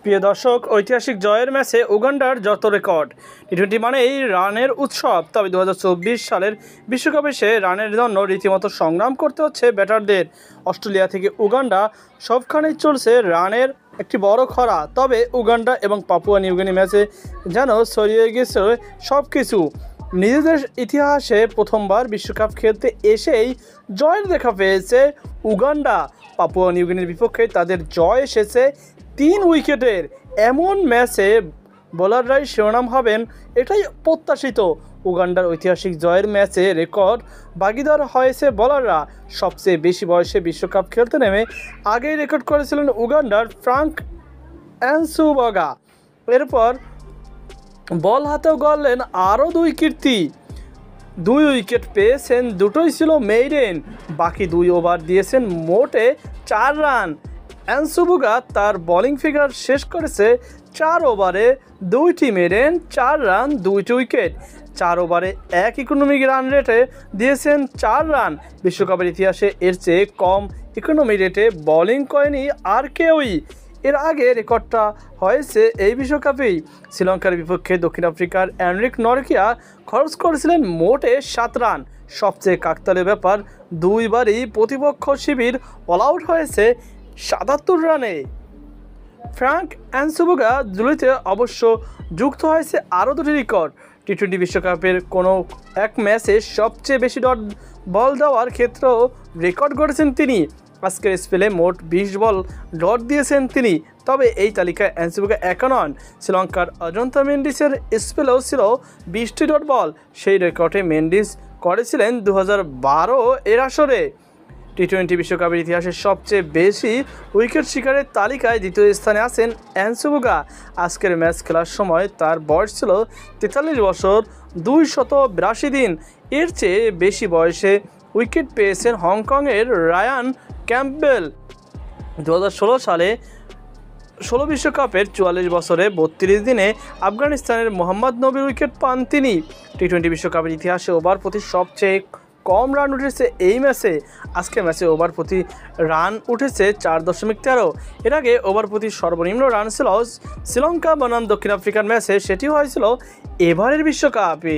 প্রিয় দর্শক, ঐতিহাসিক জয়ের ম্যাচে উগান্ডার যত রেকর্ড। টি-20 মানেই রানের উৎসব। তবে 2024 সালের বিশ্বকাপে সে রানের জন্য রীতিমতো সংগ্রাম করতে হচ্ছে ব্যাটারদের। অস্ট্রেলিয়া থেকে উগান্ডা সবখানেই চলছে রানের একটি বড় খরা। তবে উগান্ডা এবং পাপুয়া নিউগিনি ম্যাচে যেন ছড়িয়ে গেছে সব কিছু। নিজেদের ইতিহাসে প্রথমবার বিশ্বকাপ খেলতে এসেই জয়ের দেখা পেয়েছে উগান্ডা। পাপুয়া নিউগিনির বিপক্ষে তাদের জয় এসেছে 3 উইকেটের। এমন ম্যাচে বোলাররাই শিরোনাম হবেন, এটাই প্রত্যাশিত। উগান্ডার ঐতিহাসিক জয়ের ম্যাচে রেকর্ড ভাগিদার হয়েছে বোলাররা। সবচেয়ে বেশি বয়সে বিশ্বকাপ খেলতে নেমে আগেই রেকর্ড করেছিলেন উগান্ডার ফ্রাঙ্ক অ্যানসুবাগা। এরপর বল হাতেও গড়লেন আরও 2 কীর্তি। 2 উইকেট পেয়েছেন, দুটোই ছিল মেইডেন। বাকি 2 ওভার দিয়েছেন মোটে 4 রান। অ্যানসুবাগা তার বোলিং ফিগার শেষ করেছে 4 ওভারে 2টি মেইডেন, 4 রান, 2টি উইকেট। 4 ওভারে 1 ইকোনমিক রান রেটে দিয়েছেন 4 রান। বিশ্বকাপের ইতিহাসে এর চেয়ে কম ইকোনমি রেটে বোলিং করেনি আর কেউই। এর আগে রেকর্ডটা হয়েছে এই বিশ্বকাপেই। শ্রীলঙ্কার বিপক্ষে দক্ষিণ আফ্রিকার এনরিক নরকিয়া খরচ করেছিলেন মোটে 7 রান। সবচেয়ে কাকতালীয় ব্যাপার, 2 বারই প্রতিপক্ষ শিবির অল আউট হয়েছে 77 রানে। ফ্রাঙ্ক অ্যানসুবাগা জুলিতে অবশ্য যুক্ত হয়েছে আরও 2টি রেকর্ড। টি-20 বিশ্বকাপের কোনো এক ম্যাচে সবচেয়ে বেশি ডট বল দেওয়ার ক্ষেত্রেও রেকর্ড গড়েছেন তিনি। আজকের স্পেলে মোট 20 বল ডট দিয়েছেন তিনি। তবে এই তালিকায় অ্যানসুবাগা একা নন। শ্রীলঙ্কার অজন্তা মেন্ডিসের স্পেলেও ছিল 20টি ডট বল। সেই রেকর্ডে মেন্ডিস করেছিলেন 2012 এর আসরে। টি-20 বিশ্বকাপের ইতিহাসে সবচেয়ে বেশি উইকেট শিকারের তালিকায় দ্বিতীয় স্থানে আছেন অ্যানসুবাগা। আজকের ম্যাচ খেলার সময় তার বয়স ছিল 43 বছর 282 দিন। এর চেয়ে বেশি বয়সে উইকেট পেয়েছেন হংকংয়ের রায়ান ক্যাম্পবেল। 2016 সালে 16 বিশ্বকাপের 44 বছরে 32 দিনে আফগানিস্তানের মোহাম্মদ নবীর উইকেট পান তিনি। টি-20 বিশ্বকাপের ইতিহাসে ওভার প্রতি সবচেয়ে কম রান উঠেছে এই ম্যাচে। আজকের ম্যাচে ওভার প্রতি রান উঠেছে 4.13। এর আগে ওভার প্রতি সর্বনিম্ন রান ছিল শ্রীলঙ্কা বনাম দক্ষিণ আফ্রিকার ম্যাচে, সেটি হয়েছিল এবারের বিশ্বকাপে।